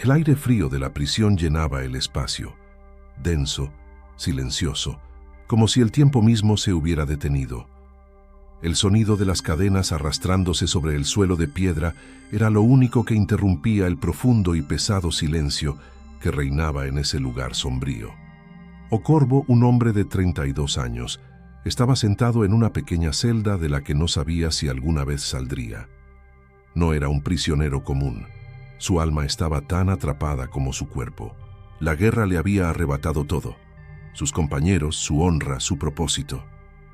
El aire frío de la prisión llenaba el espacio, denso, silencioso, como si el tiempo mismo se hubiera detenido. El sonido de las cadenas arrastrándose sobre el suelo de piedra era lo único que interrumpía el profundo y pesado silencio que reinaba en ese lugar sombrío. Ocorvo, un hombre de 32 años, estaba sentado en una pequeña celda de la que no sabía si alguna vez saldría. No era un prisionero común. Su alma estaba tan atrapada como su cuerpo. La guerra le había arrebatado todo: sus compañeros, su honra, su propósito.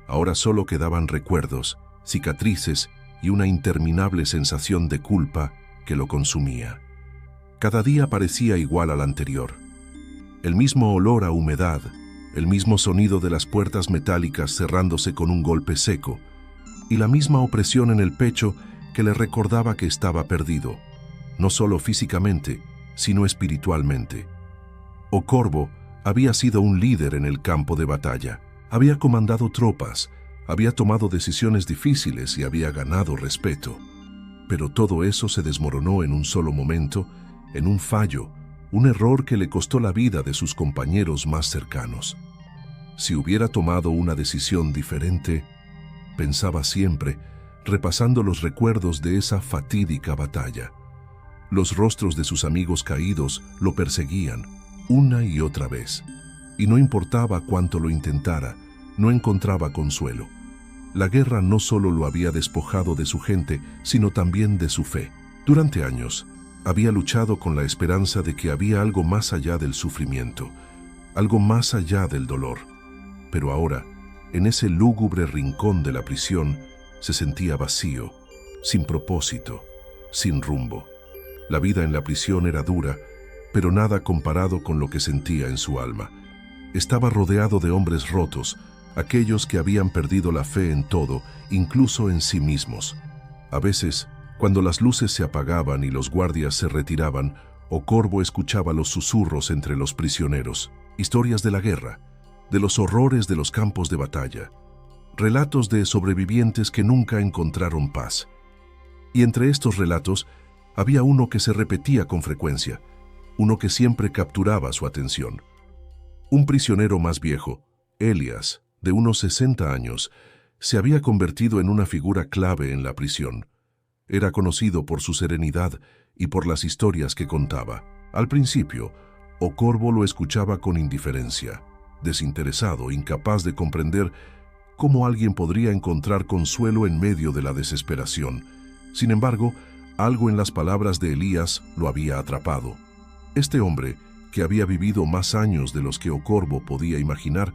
Ahora solo quedaban recuerdos, cicatrices y una interminable sensación de culpa que lo consumía. Cada día parecía igual al anterior. El mismo olor a humedad, el mismo sonido de las puertas metálicas cerrándose con un golpe seco, y la misma opresión en el pecho que le recordaba que estaba perdido, no solo físicamente, sino espiritualmente. Ocorvo había sido un líder en el campo de batalla. Había comandado tropas, había tomado decisiones difíciles y había ganado respeto. Pero todo eso se desmoronó en un solo momento, en un fallo, un error que le costó la vida de sus compañeros más cercanos. Si hubiera tomado una decisión diferente, pensaba siempre, repasando los recuerdos de esa fatídica batalla. Los rostros de sus amigos caídos lo perseguían, una y otra vez. Y no importaba cuánto lo intentara, no encontraba consuelo. La guerra no solo lo había despojado de su gente, sino también de su fe. Durante años, había luchado con la esperanza de que había algo más allá del sufrimiento, algo más allá del dolor. Pero ahora, en ese lúgubre rincón de la prisión, se sentía vacío, sin propósito, sin rumbo. La vida en la prisión era dura, pero nada comparado con lo que sentía en su alma. Estaba rodeado de hombres rotos, aquellos que habían perdido la fe en todo, incluso en sí mismos. A veces, cuando las luces se apagaban y los guardias se retiraban, Ocorvo escuchaba los susurros entre los prisioneros, historias de la guerra, de los horrores de los campos de batalla, relatos de sobrevivientes que nunca encontraron paz. Y entre estos relatos había uno que se repetía con frecuencia, uno que siempre capturaba su atención. Un prisionero más viejo, Elias, de unos 60 años, se había convertido en una figura clave en la prisión. Era conocido por su serenidad y por las historias que contaba. Al principio, Ocorvo lo escuchaba con indiferencia, desinteresado, incapaz de comprender cómo alguien podría encontrar consuelo en medio de la desesperación. Sin embargo, algo en las palabras de Elías lo había atrapado. Este hombre, que había vivido más años de los que Ocorvo podía imaginar,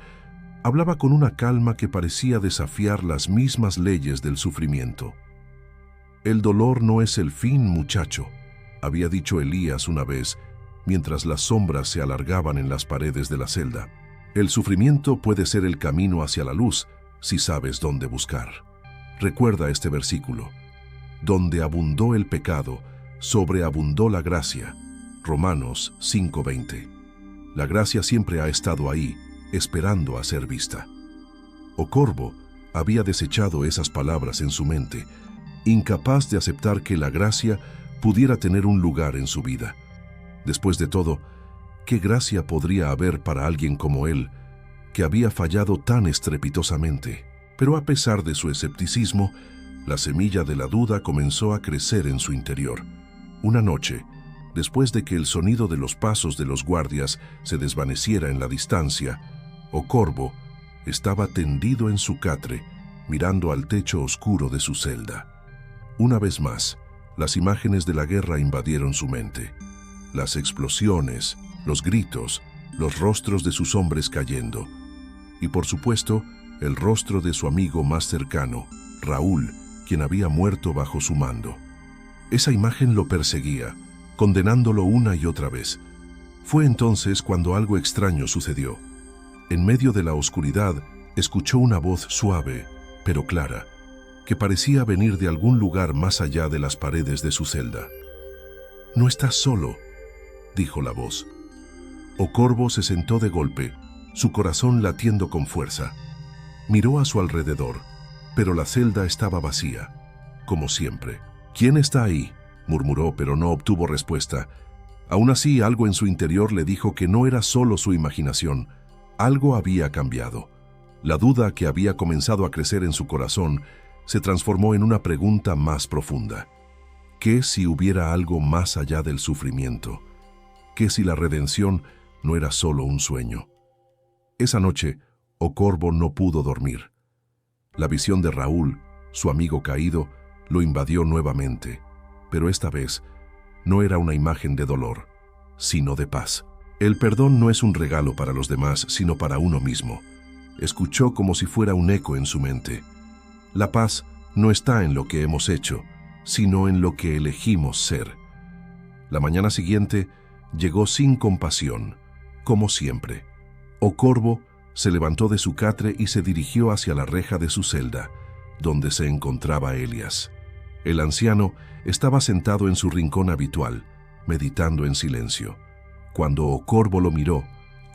hablaba con una calma que parecía desafiar las mismas leyes del sufrimiento. «El dolor no es el fin, muchacho», había dicho Elías una vez, mientras las sombras se alargaban en las paredes de la celda. «El sufrimiento puede ser el camino hacia la luz, si sabes dónde buscar». Recuerda este versículo: «Donde abundó el pecado, sobreabundó la gracia». Romanos 5:20. La gracia siempre ha estado ahí, esperando a ser vista. Ocorvo había desechado esas palabras en su mente, incapaz de aceptar que la gracia pudiera tener un lugar en su vida. Después de todo, ¿qué gracia podría haber para alguien como él, que había fallado tan estrepitosamente? Pero a pesar de su escepticismo, la semilla de la duda comenzó a crecer en su interior. Una noche, después de que el sonido de los pasos de los guardias se desvaneciera en la distancia, Ocorvo estaba tendido en su catre, mirando al techo oscuro de su celda. Una vez más, las imágenes de la guerra invadieron su mente. Las explosiones, los gritos, los rostros de sus hombres cayendo. Y por supuesto, el rostro de su amigo más cercano, Raúl, quien había muerto bajo su mando. Esa imagen lo perseguía, condenándolo una y otra vez. Fue entonces cuando algo extraño sucedió. En medio de la oscuridad, escuchó una voz suave, pero clara, que parecía venir de algún lugar más allá de las paredes de su celda. «No estás solo», dijo la voz. Ocorvo se sentó de golpe, su corazón latiendo con fuerza. Miró a su alrededor, pero la celda estaba vacía, como siempre. «¿Quién está ahí?», murmuró, pero no obtuvo respuesta. Aún así, algo en su interior le dijo que no era solo su imaginación. Algo había cambiado. La duda que había comenzado a crecer en su corazón se transformó en una pregunta más profunda. ¿Qué si hubiera algo más allá del sufrimiento? ¿Qué si la redención no era solo un sueño? Esa noche, Ocorbo no pudo dormir. La visión de Raúl, su amigo caído, lo invadió nuevamente, pero esta vez no era una imagen de dolor, sino de paz. El perdón no es un regalo para los demás, sino para uno mismo. Escuchó como si fuera un eco en su mente. La paz no está en lo que hemos hecho, sino en lo que elegimos ser. La mañana siguiente llegó sin compasión, como siempre. Ocorbo se levantó de su catre y se dirigió hacia la reja de su celda, donde se encontraba Elías. El anciano estaba sentado en su rincón habitual, meditando en silencio. Cuando Ocorbo lo miró,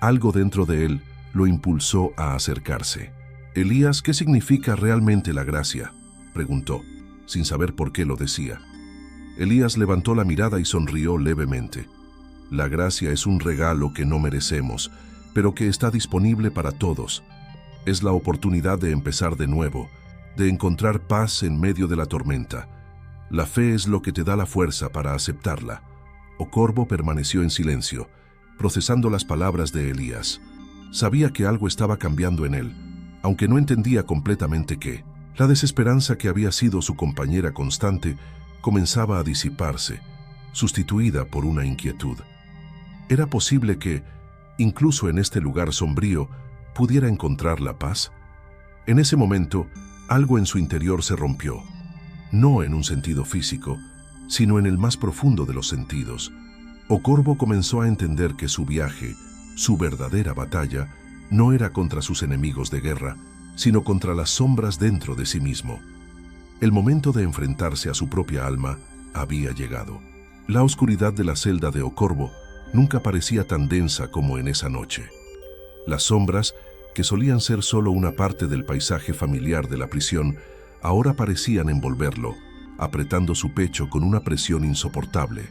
algo dentro de él lo impulsó a acercarse. «Elías, ¿qué significa realmente la gracia?», preguntó, sin saber por qué lo decía. Elías levantó la mirada y sonrió levemente. «La gracia es un regalo que no merecemos, pero que está disponible para todos. Es la oportunidad de empezar de nuevo, de encontrar paz en medio de la tormenta. La fe es lo que te da la fuerza para aceptarla». Ocorbo permaneció en silencio, procesando las palabras de Elías. Sabía que algo estaba cambiando en él, aunque no entendía completamente qué. La desesperanza que había sido su compañera constante comenzaba a disiparse, sustituida por una inquietud. ¿Era posible que, incluso en este lugar sombrío, pudiera encontrar la paz? En ese momento, algo en su interior se rompió, no en un sentido físico, sino en el más profundo de los sentidos. Ocorbo comenzó a entender que su viaje, su verdadera batalla, no era contra sus enemigos de guerra, sino contra las sombras dentro de sí mismo. El momento de enfrentarse a su propia alma había llegado. La oscuridad de la celda de Ocorbo nunca parecía tan densa como en esa noche. Las sombras, que solían ser solo una parte del paisaje familiar de la prisión, ahora parecían envolverlo, apretando su pecho con una presión insoportable.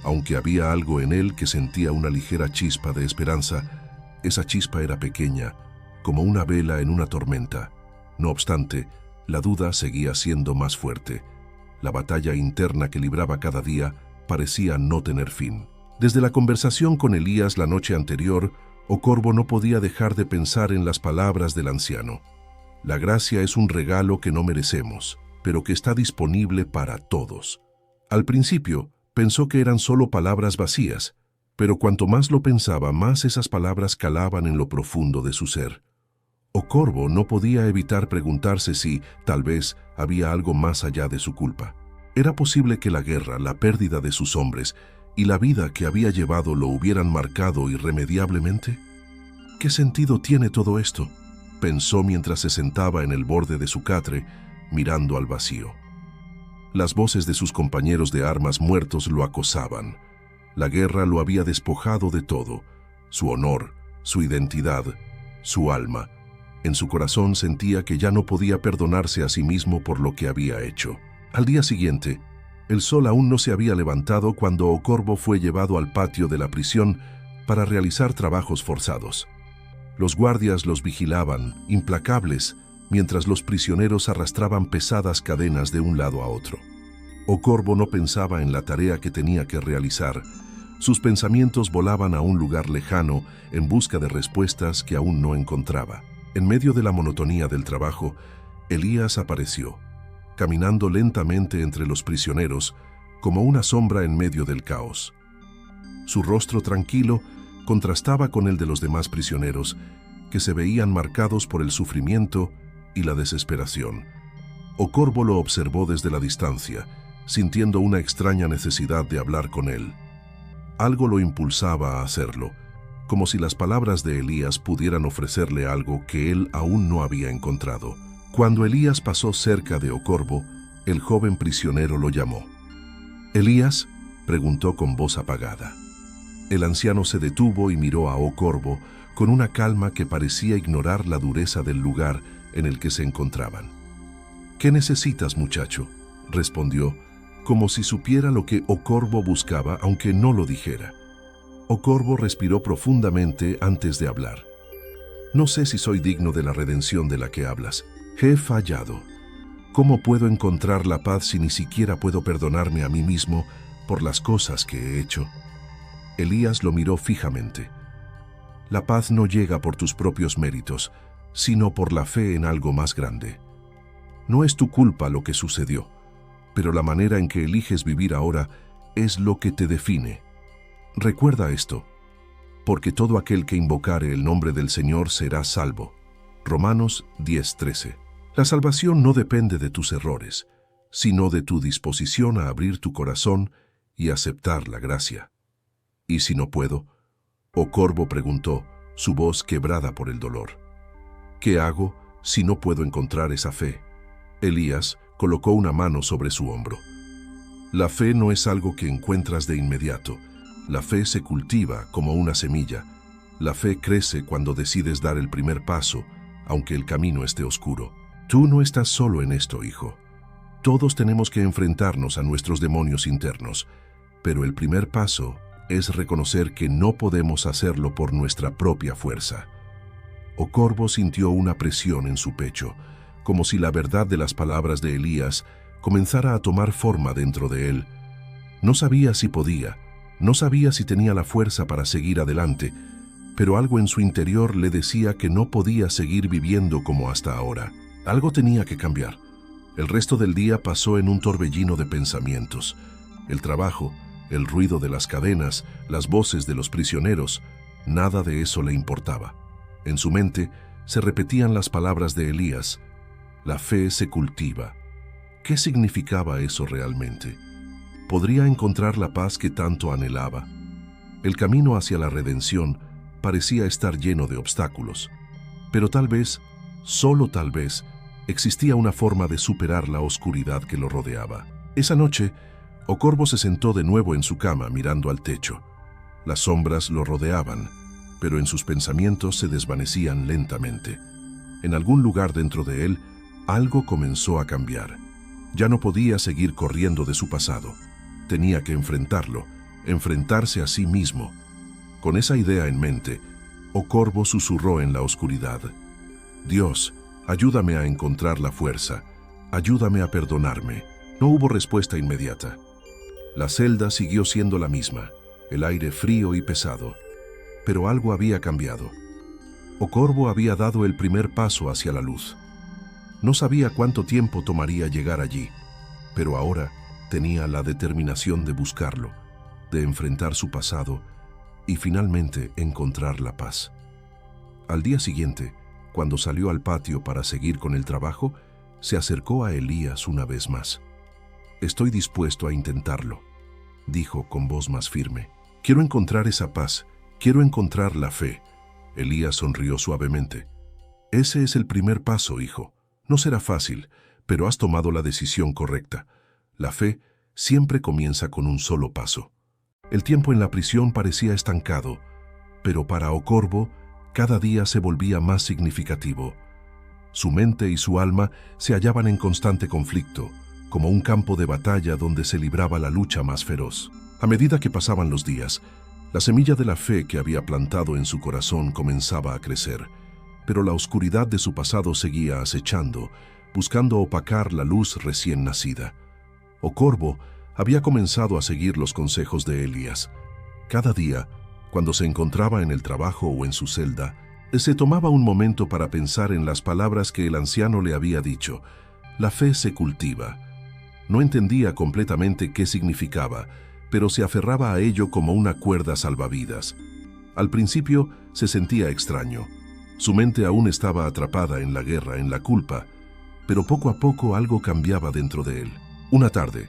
Aunque había algo en él que sentía una ligera chispa de esperanza, esa chispa era pequeña, como una vela en una tormenta. No obstante, la duda seguía siendo más fuerte. La batalla interna que libraba cada día parecía no tener fin. Desde la conversación con Elías la noche anterior, Ocorbo no podía dejar de pensar en las palabras del anciano. La gracia es un regalo que no merecemos, pero que está disponible para todos. Al principio, pensó que eran solo palabras vacías, pero cuanto más lo pensaba, más esas palabras calaban en lo profundo de su ser. Ocorbo no podía evitar preguntarse si, tal vez, había algo más allá de su culpa. ¿Era posible que la guerra, la pérdida de sus hombres y la vida que había llevado lo hubieran marcado irremediablemente? ¿Qué sentido tiene todo esto?, pensó mientras se sentaba en el borde de su catre, mirando al vacío. Las voces de sus compañeros de armas muertos lo acosaban. La guerra lo había despojado de todo: su honor, su identidad, su alma. En su corazón sentía que ya no podía perdonarse a sí mismo por lo que había hecho. Al día siguiente, el sol aún no se había levantado cuando Ocorbo fue llevado al patio de la prisión para realizar trabajos forzados. Los guardias los vigilaban, implacables, mientras los prisioneros arrastraban pesadas cadenas de un lado a otro. Ocorbo no pensaba en la tarea que tenía que realizar. Sus pensamientos volaban a un lugar lejano en busca de respuestas que aún no encontraba. En medio de la monotonía del trabajo, Elías apareció, caminando lentamente entre los prisioneros, como una sombra en medio del caos. Su rostro tranquilo contrastaba con el de los demás prisioneros, que se veían marcados por el sufrimiento y la desesperación. Ocorbo lo observó desde la distancia, sintiendo una extraña necesidad de hablar con él. Algo lo impulsaba a hacerlo, como si las palabras de Elías pudieran ofrecerle algo que él aún no había encontrado. Cuando Elías pasó cerca de Ocorbo, el joven prisionero lo llamó. «¿Elías?», preguntó con voz apagada. El anciano se detuvo y miró a Ocorbo con una calma que parecía ignorar la dureza del lugar en el que se encontraban. «¿Qué necesitas, muchacho?», respondió, como si supiera lo que Ocorbo buscaba aunque no lo dijera. Ocorbo respiró profundamente antes de hablar. No sé si soy digno de la redención de la que hablas. He fallado. ¿Cómo puedo encontrar la paz si ni siquiera puedo perdonarme a mí mismo por las cosas que he hecho? Elías lo miró fijamente. La paz no llega por tus propios méritos, sino por la fe en algo más grande. No es tu culpa lo que sucedió, pero la manera en que eliges vivir ahora es lo que te define. Recuerda esto, porque todo aquel que invocare el nombre del Señor será salvo. Romanos 10:13. La salvación no depende de tus errores, sino de tu disposición a abrir tu corazón y aceptar la gracia. ¿Y si no puedo? Ocorbo preguntó, su voz quebrada por el dolor. ¿Qué hago si no puedo encontrar esa fe? Elías colocó una mano sobre su hombro. La fe no es algo que encuentras de inmediato. La fe se cultiva como una semilla. La fe crece cuando decides dar el primer paso, aunque el camino esté oscuro. Tú no estás solo en esto, hijo. Todos tenemos que enfrentarnos a nuestros demonios internos, pero el primer paso es reconocer que no podemos hacerlo por nuestra propia fuerza. Ocorbo sintió una presión en su pecho, como si la verdad de las palabras de Elías comenzara a tomar forma dentro de él. No sabía si podía, no sabía si tenía la fuerza para seguir adelante, pero algo en su interior le decía que no podía seguir viviendo como hasta ahora. Algo tenía que cambiar. El resto del día pasó en un torbellino de pensamientos. El trabajo, el ruido de las cadenas, las voces de los prisioneros, nada de eso le importaba. En su mente se repetían las palabras de Elías: la fe se cultiva. ¿Qué significaba eso realmente? ¿Podría encontrar la paz que tanto anhelaba? El camino hacia la redención parecía estar lleno de obstáculos, pero tal vez, solo tal vez, existía una forma de superar la oscuridad que lo rodeaba. Esa noche, Ocorbo se sentó de nuevo en su cama mirando al techo. Las sombras lo rodeaban, pero en sus pensamientos se desvanecían lentamente. En algún lugar dentro de él, algo comenzó a cambiar. Ya no podía seguir corriendo de su pasado. Tenía que enfrentarlo, enfrentarse a sí mismo. Con esa idea en mente, Ocorbo susurró en la oscuridad: Dios, ayúdame a encontrar la fuerza, ayúdame a perdonarme. No hubo respuesta inmediata. La celda siguió siendo la misma, el aire frío y pesado. Pero algo había cambiado. Ocorbo había dado el primer paso hacia la luz. No sabía cuánto tiempo tomaría llegar allí, pero ahora tenía la determinación de buscarlo, de enfrentar su pasado y finalmente encontrar la paz. Al día siguiente, cuando salió al patio para seguir con el trabajo, se acercó a Elías una vez más. «Estoy dispuesto a intentarlo», dijo con voz más firme. «Quiero encontrar esa paz, quiero encontrar la fe». Elías sonrió suavemente. «Ese es el primer paso, hijo. No será fácil, pero has tomado la decisión correcta. La fe siempre comienza con un solo paso». El tiempo en la prisión parecía estancado, pero para Ocorbo cada día se volvía más significativo. Su mente y su alma se hallaban en constante conflicto, como un campo de batalla donde se libraba la lucha más feroz. A medida que pasaban los días, la semilla de la fe que había plantado en su corazón comenzaba a crecer, pero la oscuridad de su pasado seguía acechando, buscando opacar la luz recién nacida. Ocorbo había comenzado a seguir los consejos de Elías. Cada día, cuando se encontraba en el trabajo o en su celda, se tomaba un momento para pensar en las palabras que el anciano le había dicho: la fe se cultiva. No entendía completamente qué significaba, pero se aferraba a ello como una cuerda salvavidas. Al principio se sentía extraño. Su mente aún estaba atrapada en la guerra, en la culpa, pero poco a poco algo cambiaba dentro de él. Una tarde,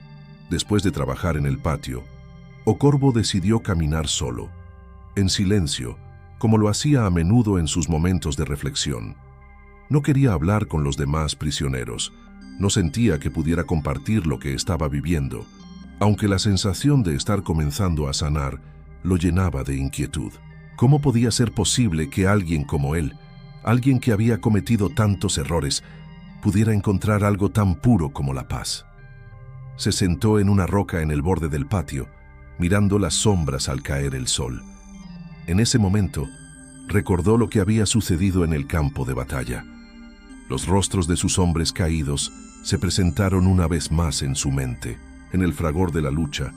después de trabajar en el patio, Ocorbo decidió caminar solo, en silencio, como lo hacía a menudo en sus momentos de reflexión. No quería hablar con los demás prisioneros. No sentía que pudiera compartir lo que estaba viviendo, aunque la sensación de estar comenzando a sanar lo llenaba de inquietud. ¿Cómo podía ser posible que alguien como él, alguien que había cometido tantos errores, pudiera encontrar algo tan puro como la paz? Se sentó en una roca en el borde del patio, mirando las sombras al caer el sol. En ese momento, recordó lo que había sucedido en el campo de batalla. Los rostros de sus hombres caídos se presentaron una vez más en su mente. En el fragor de la lucha,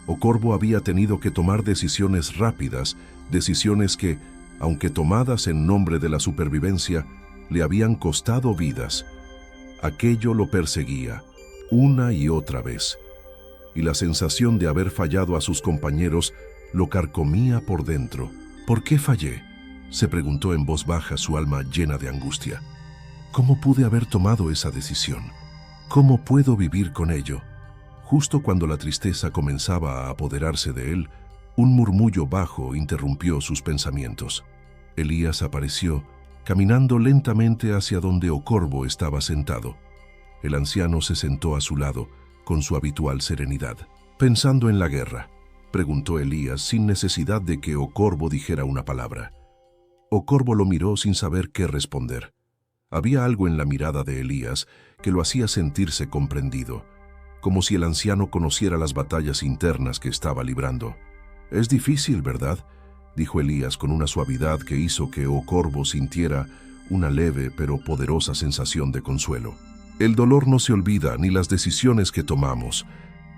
Ocorbo había tenido que tomar decisiones rápidas, decisiones que, aunque tomadas en nombre de la supervivencia, le habían costado vidas. Aquello lo perseguía, una y otra vez, y la sensación de haber fallado a sus compañeros lo carcomía por dentro. ¿Por qué fallé?, se preguntó en voz baja, su alma llena de angustia. ¿Cómo pude haber tomado esa decisión? ¿Cómo puedo vivir con ello? Justo cuando la tristeza comenzaba a apoderarse de él, un murmullo bajo interrumpió sus pensamientos. Elías apareció, caminando lentamente hacia donde Ocorbo estaba sentado. El anciano se sentó a su lado, con su habitual serenidad. «¿Pensando en la guerra?», preguntó Elías, sin necesidad de que Ocorbo dijera una palabra. Ocorbo lo miró sin saber qué responder. Había algo en la mirada de Elías que lo hacía sentirse comprendido, como si el anciano conociera las batallas internas que estaba librando. «Es difícil, ¿verdad?», dijo Elías con una suavidad que hizo que Ocorbo sintiera una leve pero poderosa sensación de consuelo. «El dolor no se olvida, ni las decisiones que tomamos,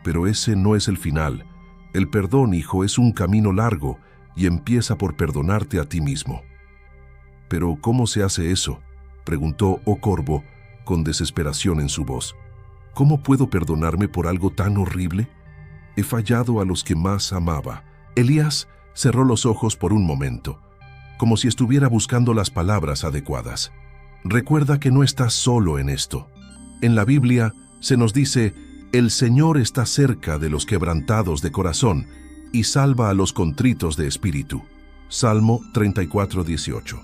pero ese no es el final. El perdón, hijo, es un camino largo y empieza por perdonarte a ti mismo». «¿Pero cómo se hace eso?», preguntó Ocorbo con desesperación en su voz. «¿Cómo puedo perdonarme por algo tan horrible? He fallado a los que más amaba». Elías cerró los ojos por un momento, como si estuviera buscando las palabras adecuadas. «Recuerda que no estás solo en esto. En la Biblia se nos dice: «El Señor está cerca de los quebrantados de corazón y salva a los contritos de espíritu». Salmo 34:18.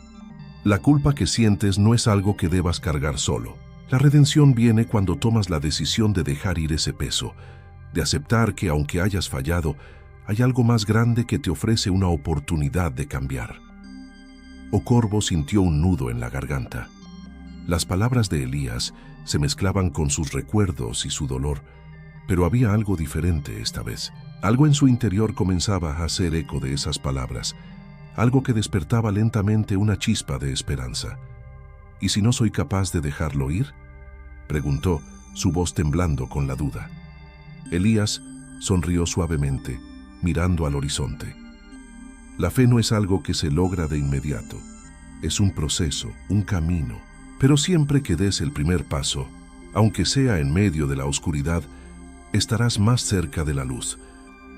La culpa que sientes no es algo que debas cargar solo. La redención viene cuando tomas la decisión de dejar ir ese peso, de aceptar que aunque hayas fallado, hay algo más grande que te ofrece una oportunidad de cambiar. Ocorbo sintió un nudo en la garganta. Las palabras de Elías se mezclaban con sus recuerdos y su dolor, pero había algo diferente esta vez. Algo en su interior comenzaba a hacer eco de esas palabras, algo que despertaba lentamente una chispa de esperanza. «¿Y si no soy capaz de dejarlo ir?», preguntó, su voz temblando con la duda. Elías sonrió suavemente, mirando al horizonte. «La fe no es algo que se logra de inmediato. Es un proceso, un camino. Pero siempre que des el primer paso, aunque sea en medio de la oscuridad, estarás más cerca de la luz.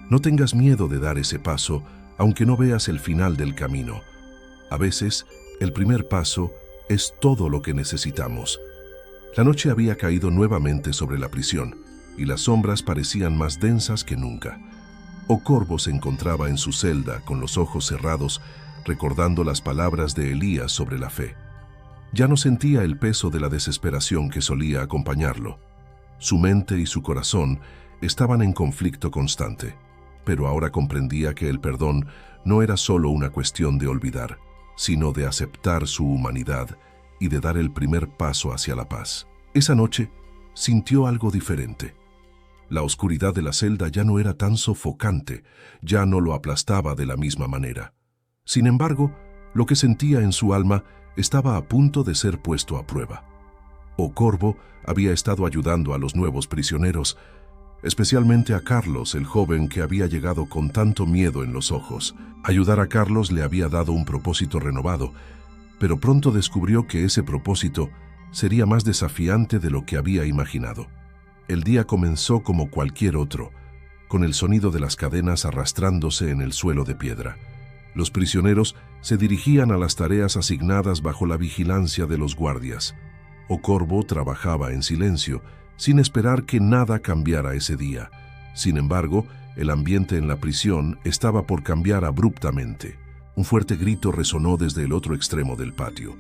No tengas miedo de dar ese paso, aunque no veas el final del camino. A veces, el primer paso es todo lo que necesitamos». La noche había caído nuevamente sobre la prisión, y las sombras parecían más densas que nunca. Ocorbo se encontraba en su celda, con los ojos cerrados, recordando las palabras de Elías sobre la fe. Ya no sentía el peso de la desesperación que solía acompañarlo. Su mente y su corazón estaban en conflicto constante, pero ahora comprendía que el perdón no era solo una cuestión de olvidar, sino de aceptar su humanidad y de dar el primer paso hacia la paz. Esa noche sintió algo diferente. La oscuridad de la celda ya no era tan sofocante, ya no lo aplastaba de la misma manera. Sin embargo, lo que sentía en su alma estaba a punto de ser puesto a prueba. Ocorbo había estado ayudando a los nuevos prisioneros, especialmente a Carlos, el joven que había llegado con tanto miedo en los ojos. Ayudar a Carlos le había dado un propósito renovado, pero pronto descubrió que ese propósito sería más desafiante de lo que había imaginado. El día comenzó como cualquier otro, con el sonido de las cadenas arrastrándose en el suelo de piedra. Los prisioneros se dirigían a las tareas asignadas bajo la vigilancia de los guardias. Ocorbo trabajaba en silencio, sin esperar que nada cambiara ese día. Sin embargo, el ambiente en la prisión estaba por cambiar abruptamente. Un fuerte grito resonó desde el otro extremo del patio.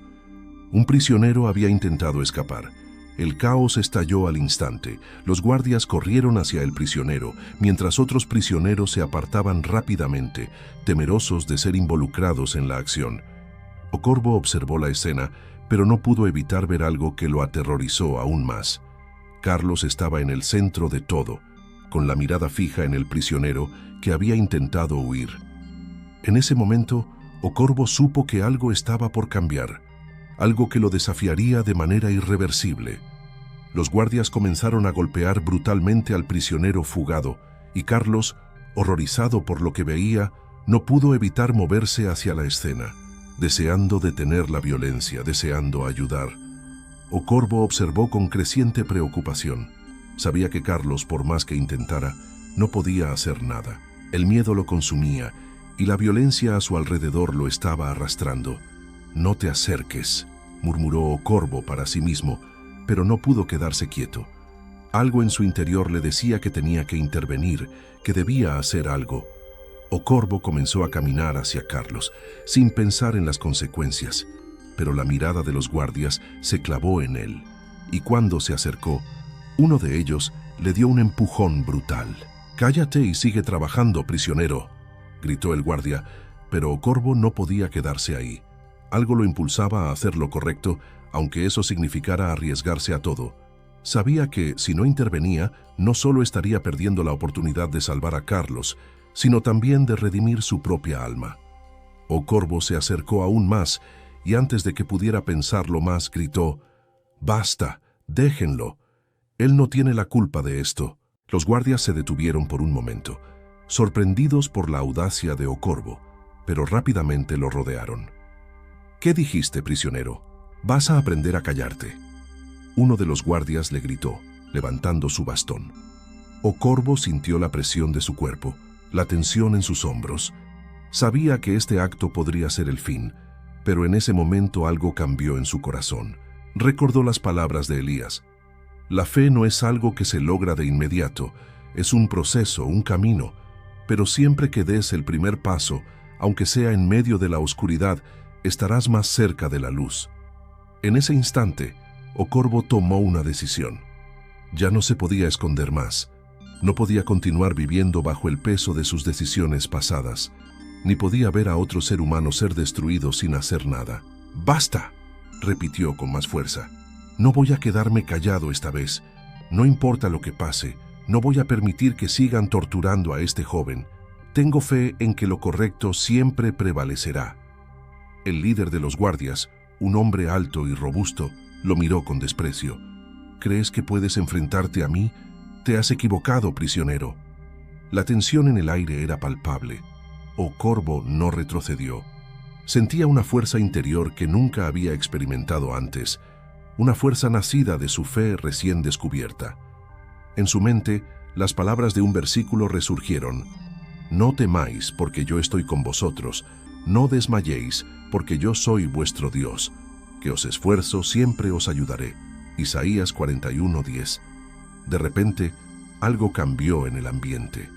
Un prisionero había intentado escapar. El caos estalló al instante. Los guardias corrieron hacia el prisionero, mientras otros prisioneros se apartaban rápidamente, temerosos de ser involucrados en la acción. Ocorbo observó la escena, pero no pudo evitar ver algo que lo aterrorizó aún más. Carlos estaba en el centro de todo, con la mirada fija en el prisionero que había intentado huir. En ese momento, Ocorbo supo que algo estaba por cambiar, algo que lo desafiaría de manera irreversible. Los guardias comenzaron a golpear brutalmente al prisionero fugado, y Carlos, horrorizado por lo que veía, no pudo evitar moverse hacia la escena, deseando detener la violencia, deseando ayudar. Ocorbo observó con creciente preocupación. Sabía que Carlos, por más que intentara, no podía hacer nada. El miedo lo consumía y la violencia a su alrededor lo estaba arrastrando. «No te acerques», murmuró Ocorbo para sí mismo, pero no pudo quedarse quieto. Algo en su interior le decía que tenía que intervenir, que debía hacer algo. Ocorbo comenzó a caminar hacia Carlos, sin pensar en las consecuencias, pero la mirada de los guardias se clavó en él, y cuando se acercó, uno de ellos le dio un empujón brutal. «Cállate y sigue trabajando, prisionero», gritó el guardia, pero Ocorbo no podía quedarse ahí. Algo lo impulsaba a hacer lo correcto, aunque eso significara arriesgarse a todo. Sabía que, si no intervenía, no solo estaría perdiendo la oportunidad de salvar a Carlos, sino también de redimir su propia alma. Ocorbo se acercó aún más, y antes de que pudiera pensarlo más, gritó: «¡Basta! ¡Déjenlo! Él no tiene la culpa de esto». Los guardias se detuvieron por un momento, sorprendidos por la audacia de Ocorbo, pero rápidamente lo rodearon. «¿Qué dijiste, prisionero? Vas a aprender a callarte». Uno de los guardias le gritó, levantando su bastón. Ocorbo sintió la presión de su cuerpo, la tensión en sus hombros. Sabía que este acto podría ser el fin, pero en ese momento algo cambió en su corazón. Recordó las palabras de Elías: «La fe no es algo que se logra de inmediato, es un proceso, un camino, pero siempre que des el primer paso, aunque sea en medio de la oscuridad, estarás más cerca de la luz». En ese instante, Ocorbo tomó una decisión. Ya no se podía esconder más. No podía continuar viviendo bajo el peso de sus decisiones pasadas, ni podía ver a otro ser humano ser destruido sin hacer nada. «¡Basta!», repitió con más fuerza. «No voy a quedarme callado esta vez. No importa lo que pase, no voy a permitir que sigan torturando a este joven. Tengo fe en que lo correcto siempre prevalecerá». El líder de los guardias, un hombre alto y robusto, lo miró con desprecio. «¿Crees que puedes enfrentarte a mí? Te has equivocado, prisionero». La tensión en el aire era palpable. Ocorbo no retrocedió. Sentía una fuerza interior que nunca había experimentado antes, una fuerza nacida de su fe recién descubierta. En su mente, las palabras de un versículo resurgieron: «No temáis, porque yo estoy con vosotros. No desmayéis, porque yo soy vuestro Dios. Que os esfuerzo, siempre os ayudaré». Isaías 41:10. De repente, algo cambió en el ambiente.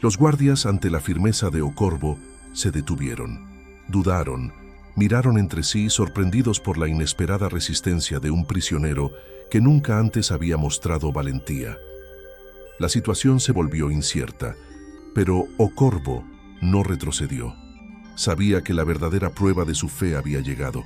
Los guardias, ante la firmeza de Ocorbo, se detuvieron, dudaron, miraron entre sí sorprendidos por la inesperada resistencia de un prisionero que nunca antes había mostrado valentía. La situación se volvió incierta, pero Ocorbo no retrocedió. Sabía que la verdadera prueba de su fe había llegado.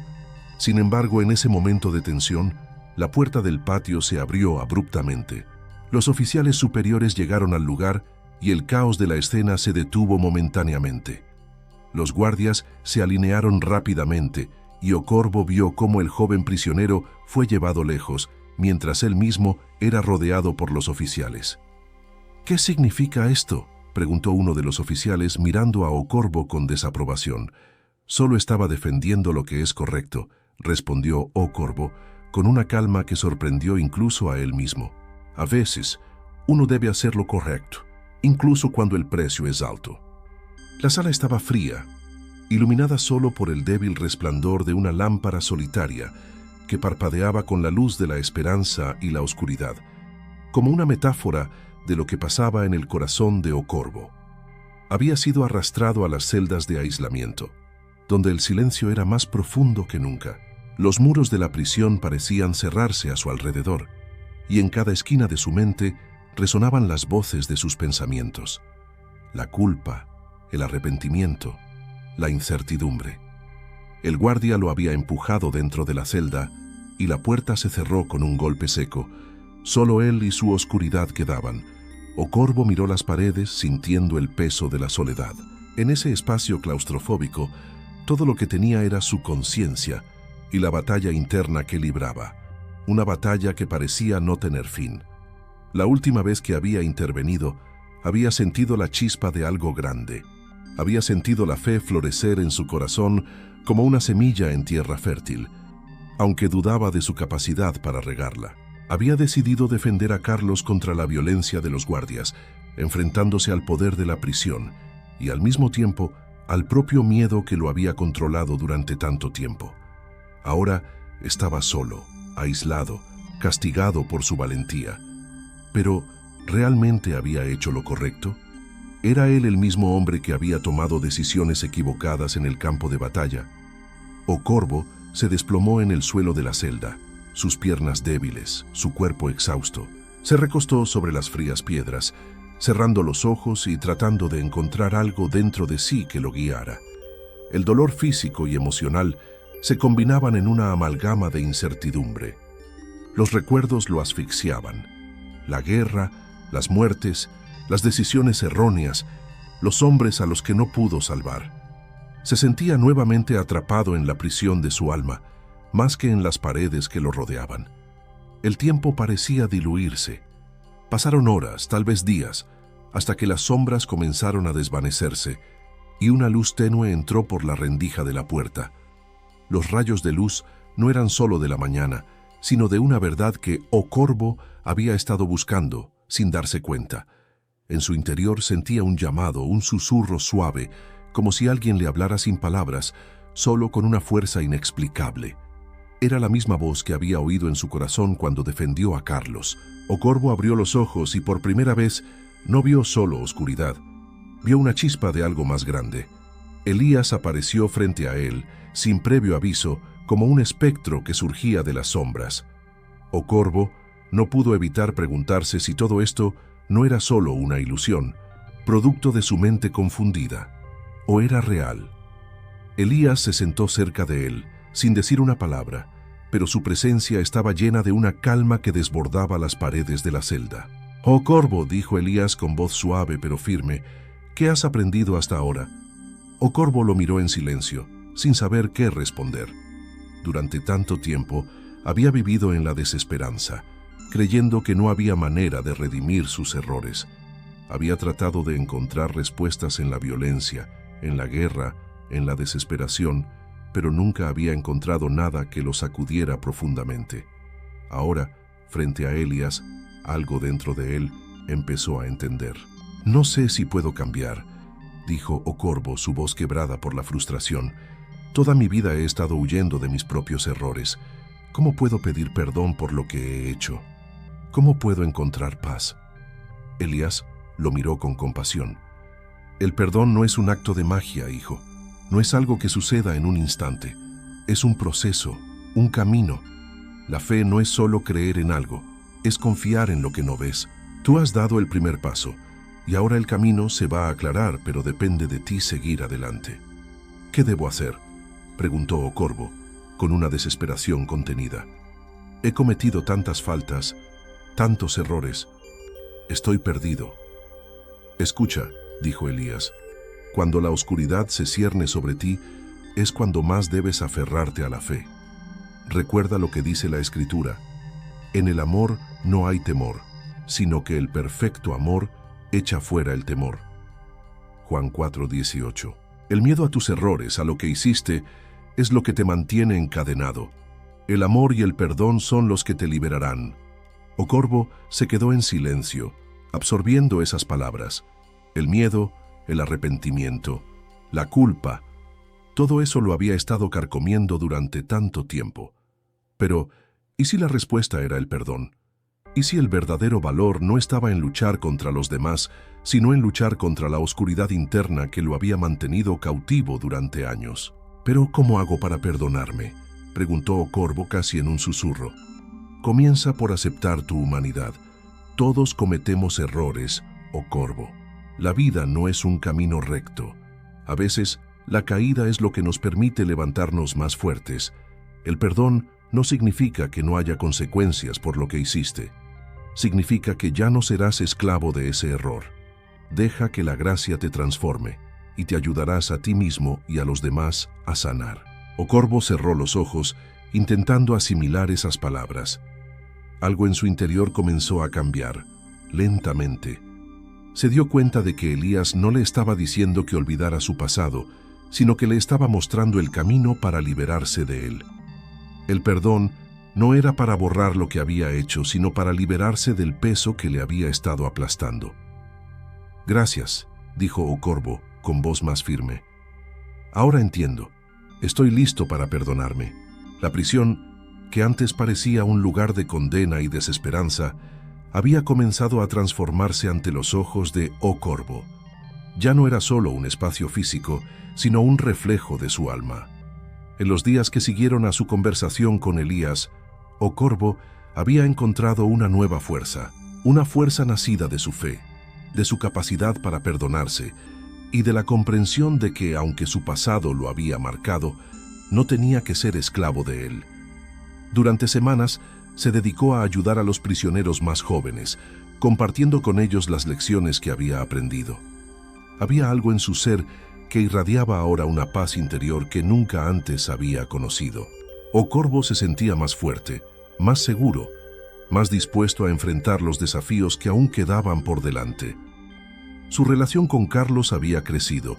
Sin embargo, en ese momento de tensión, la puerta del patio se abrió abruptamente. Los oficiales superiores llegaron al lugar y el caos de la escena se detuvo momentáneamente. Los guardias se alinearon rápidamente y Ocorbo vio cómo el joven prisionero fue llevado lejos, mientras él mismo era rodeado por los oficiales. «¿Qué significa esto?», preguntó uno de los oficiales mirando a Ocorbo con desaprobación. «Solo estaba defendiendo lo que es correcto», respondió Ocorbo, con una calma que sorprendió incluso a él mismo. «A veces, uno debe hacer lo correcto, incluso cuando el precio es alto». La sala estaba fría, iluminada solo por el débil resplandor de una lámpara solitaria que parpadeaba con la luz de la esperanza y la oscuridad, como una metáfora de lo que pasaba en el corazón de Ocorbo. Había sido arrastrado a las celdas de aislamiento, donde el silencio era más profundo que nunca. Los muros de la prisión parecían cerrarse a su alrededor, y en cada esquina de su mente resonaban las voces de sus pensamientos: la culpa, el arrepentimiento, la incertidumbre. El guardia lo había empujado dentro de la celda y la puerta se cerró con un golpe seco, Solo él y su oscuridad quedaban. Ocorvo miró las paredes sintiendo el peso de la soledad. En ese espacio claustrofóbico, todo lo que tenía era su conciencia y la batalla interna que libraba. Una batalla que parecía no tener fin. La última vez que había intervenido, había sentido la chispa de algo grande. Había sentido la fe florecer en su corazón como una semilla en tierra fértil, aunque dudaba de su capacidad para regarla. Había decidido defender a Carlos contra la violencia de los guardias, enfrentándose al poder de la prisión y al mismo tiempo al propio miedo que lo había controlado durante tanto tiempo. Ahora estaba solo, aislado, castigado por su valentía. Pero, ¿realmente había hecho lo correcto? ¿Era él el mismo hombre que había tomado decisiones equivocadas en el campo de batalla? Ocorvo se desplomó en el suelo de la celda, sus piernas débiles, su cuerpo exhausto. Se recostó sobre las frías piedras, cerrando los ojos y tratando de encontrar algo dentro de sí que lo guiara. El dolor físico y emocional se combinaban en una amalgama de incertidumbre. Los recuerdos lo asfixiaban. La guerra, las muertes, las decisiones erróneas, los hombres a los que no pudo salvar. Se sentía nuevamente atrapado en la prisión de su alma, más que en las paredes que lo rodeaban. El tiempo parecía diluirse. Pasaron horas, tal vez días, hasta que las sombras comenzaron a desvanecerse y una luz tenue entró por la rendija de la puerta. Los rayos de luz no eran solo de la mañana, sino de una verdad que Ocorvo había estado buscando, sin darse cuenta. En su interior sentía un llamado, un susurro suave, como si alguien le hablara sin palabras, solo con una fuerza inexplicable. Era la misma voz que había oído en su corazón cuando defendió a Carlos. Ocorvo abrió los ojos y por primera vez no vio solo oscuridad. Vio una chispa de algo más grande. Elías apareció frente a él, sin previo aviso, como un espectro que surgía de las sombras. Ocorvo no pudo evitar preguntarse si todo esto no era solo una ilusión, producto de su mente confundida, o era real. Elías se sentó cerca de él, sin decir una palabra, pero su presencia estaba llena de una calma que desbordaba las paredes de la celda. «Ocorvo», dijo Elías con voz suave pero firme, «¿qué has aprendido hasta ahora?» Ocorvo lo miró en silencio, sin saber qué responder. Durante tanto tiempo había vivido en la desesperanza, creyendo que no había manera de redimir sus errores. Había tratado de encontrar respuestas en la violencia, en la guerra, en la desesperación, pero nunca había encontrado nada que lo sacudiera profundamente. Ahora, frente a Elías, algo dentro de él empezó a entender. «No sé si puedo cambiar», dijo Ocorvo, su voz quebrada por la frustración. «Toda mi vida he estado huyendo de mis propios errores. ¿Cómo puedo pedir perdón por lo que he hecho? ¿Cómo puedo encontrar paz?» Elías lo miró con compasión. «El perdón no es un acto de magia, hijo. No es algo que suceda en un instante. Es un proceso, un camino. La fe no es solo creer en algo, es confiar en lo que no ves. Tú has dado el primer paso, y ahora el camino se va a aclarar, pero depende de ti seguir adelante». «¿Qué debo hacer?», preguntó Ocorvo, con una desesperación contenida. «He cometido tantas faltas, tantos errores. Estoy perdido». «Escucha», dijo Elías, «cuando la oscuridad se cierne sobre ti, es cuando más debes aferrarte a la fe. Recuerda lo que dice la Escritura: en el amor no hay temor, sino que el perfecto amor echa fuera el temor». Juan 4:18. El miedo a tus errores, a lo que hiciste, es lo que te mantiene encadenado. El amor y el perdón son los que te liberarán. Ocorvo se quedó en silencio, absorbiendo esas palabras. El miedo, el arrepentimiento, la culpa, todo eso lo había estado carcomiendo durante tanto tiempo. Pero, ¿y si la respuesta era el perdón? ¿Y si el verdadero valor no estaba en luchar contra los demás, sino en luchar contra la oscuridad interna que lo había mantenido cautivo durante años? «¿Pero cómo hago para perdonarme?», preguntó Ocorvo casi en un susurro. «Comienza por aceptar tu humanidad. Todos cometemos errores, Ocorvo. La vida no es un camino recto. A veces, la caída es lo que nos permite levantarnos más fuertes. El perdón no significa que no haya consecuencias por lo que hiciste. significa que ya no serás esclavo de ese error. Deja que la gracia te transforme y te ayudarás a ti mismo y a los demás a sanar. Okorbo cerró los ojos, intentando asimilar esas palabras. Algo en su interior comenzó a cambiar, lentamente. Se dio cuenta de que Elías no le estaba diciendo que olvidara su pasado, sino que le estaba mostrando el camino para liberarse de él. El perdón no era para borrar lo que había hecho, sino para liberarse del peso que le había estado aplastando. «Gracias», dijo Okorbo con voz más firme. «Ahora entiendo. Estoy listo para perdonarme». La prisión, que antes parecía un lugar de condena y desesperanza, había comenzado a transformarse ante los ojos de Okorbo. Ya no era solo un espacio físico, sino un reflejo de su alma. En los días que siguieron a su conversación con Elías, Okorbo había encontrado una nueva fuerza, una fuerza nacida de su fe, de su capacidad para perdonarse y de la comprensión de que, aunque su pasado lo había marcado, no tenía que ser esclavo de él. Durante semanas, se dedicó a ayudar a los prisioneros más jóvenes, compartiendo con ellos las lecciones que había aprendido. Había algo en su ser que irradiaba ahora una paz interior que nunca antes había conocido. Okorbo se sentía más fuerte, más seguro, más dispuesto a enfrentar los desafíos que aún quedaban por delante. Su relación con Carlos había crecido.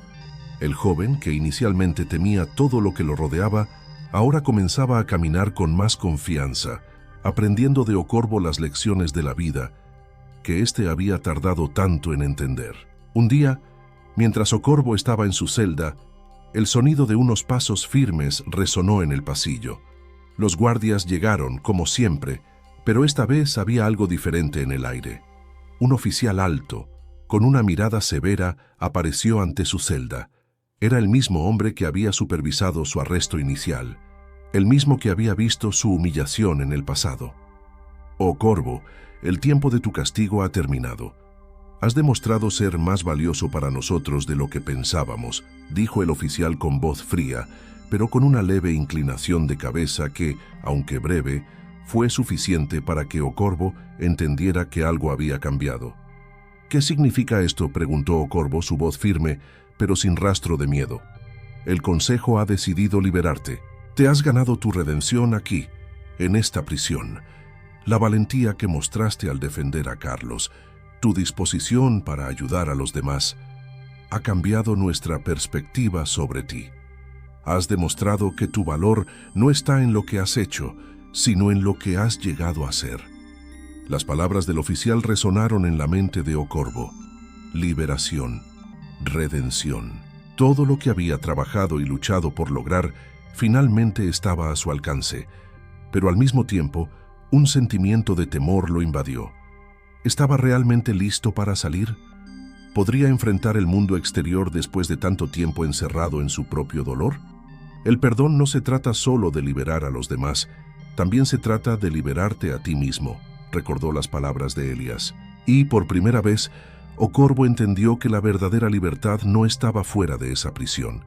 El joven, que inicialmente temía todo lo que lo rodeaba, ahora comenzaba a caminar con más confianza, aprendiendo de Okorbo las lecciones de la vida que éste había tardado tanto en entender. Un día, mientras Okorbo estaba en su celda, el sonido de unos pasos firmes resonó en el pasillo. Los guardias llegaron, como siempre, pero esta vez había algo diferente en el aire. Un oficial alto, con una mirada severa, apareció ante su celda. Era el mismo hombre que había supervisado su arresto inicial, el mismo que había visto su humillación en el pasado. «Okorbo, el tiempo de tu castigo ha terminado. Has demostrado ser más valioso para nosotros de lo que pensábamos», dijo el oficial con voz fría, pero con una leve inclinación de cabeza que, aunque breve, fue suficiente para que Okorbo entendiera que algo había cambiado. «¿Qué significa esto?», preguntó Okorbo, su voz firme, pero sin rastro de miedo. «El Consejo ha decidido liberarte. Te has ganado tu redención aquí, en esta prisión. La valentía que mostraste al defender a Carlos, tu disposición para ayudar a los demás, ha cambiado nuestra perspectiva sobre ti. Has demostrado que tu valor no está en lo que has hecho, sino en lo que has llegado a ser». Las palabras del oficial resonaron en la mente de Okorbo. Liberación, redención. Todo lo que había trabajado y luchado por lograr finalmente estaba a su alcance, pero al mismo tiempo, un sentimiento de temor lo invadió. ¿Estaba realmente listo para salir? ¿Podría enfrentar el mundo exterior después de tanto tiempo encerrado en su propio dolor? El perdón no se trata solo de liberar a los demás, también se trata de liberarte a ti mismo, recordó las palabras de Elías. Y por primera vez, Okorbo entendió que la verdadera libertad no estaba fuera de esa prisión,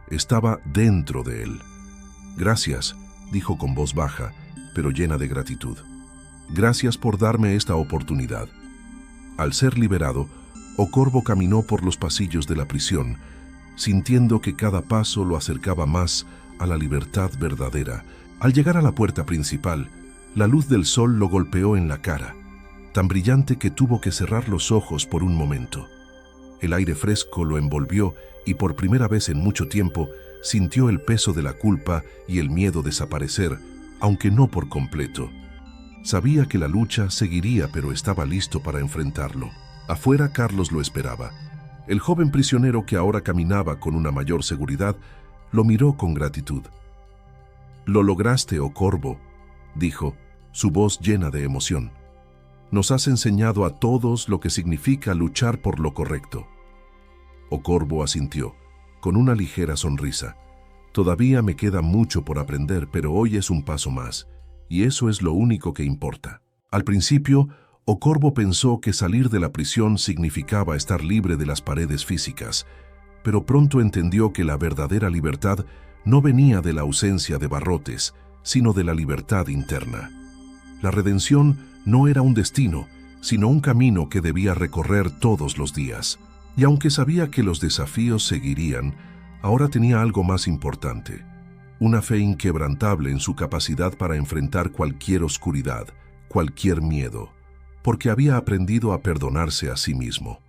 estaba dentro de él. «Gracias», dijo con voz baja, pero llena de gratitud. «Gracias por darme esta oportunidad». Al ser liberado, Okorbo caminó por los pasillos de la prisión, sintiendo que cada paso lo acercaba más a la libertad verdadera. Al llegar a la puerta principal, la luz del sol lo golpeó en la cara, tan brillante que tuvo que cerrar los ojos por un momento. El aire fresco lo envolvió y por primera vez en mucho tiempo sintió el peso de la culpa y el miedo desaparecer, aunque no por completo. Sabía que la lucha seguiría, pero estaba listo para enfrentarlo. Afuera, Carlos lo esperaba. El joven prisionero, que ahora caminaba con una mayor seguridad, lo miró con gratitud. «Lo lograste, Okorbo», dijo, su voz llena de emoción. «Nos has enseñado a todos lo que significa luchar por lo correcto». Okorbo asintió, con una ligera sonrisa. «Todavía me queda mucho por aprender, pero hoy es un paso más, y eso es lo único que importa». Al principio, Okorbo pensó que salir de la prisión significaba estar libre de las paredes físicas, pero pronto entendió que la verdadera libertad no venía de la ausencia de barrotes, sino de la libertad interna. La redención no era un destino, sino un camino que debía recorrer todos los días. Y aunque sabía que los desafíos seguirían, ahora tenía algo más importante: una fe inquebrantable en su capacidad para enfrentar cualquier oscuridad, cualquier miedo, porque había aprendido a perdonarse a sí mismo.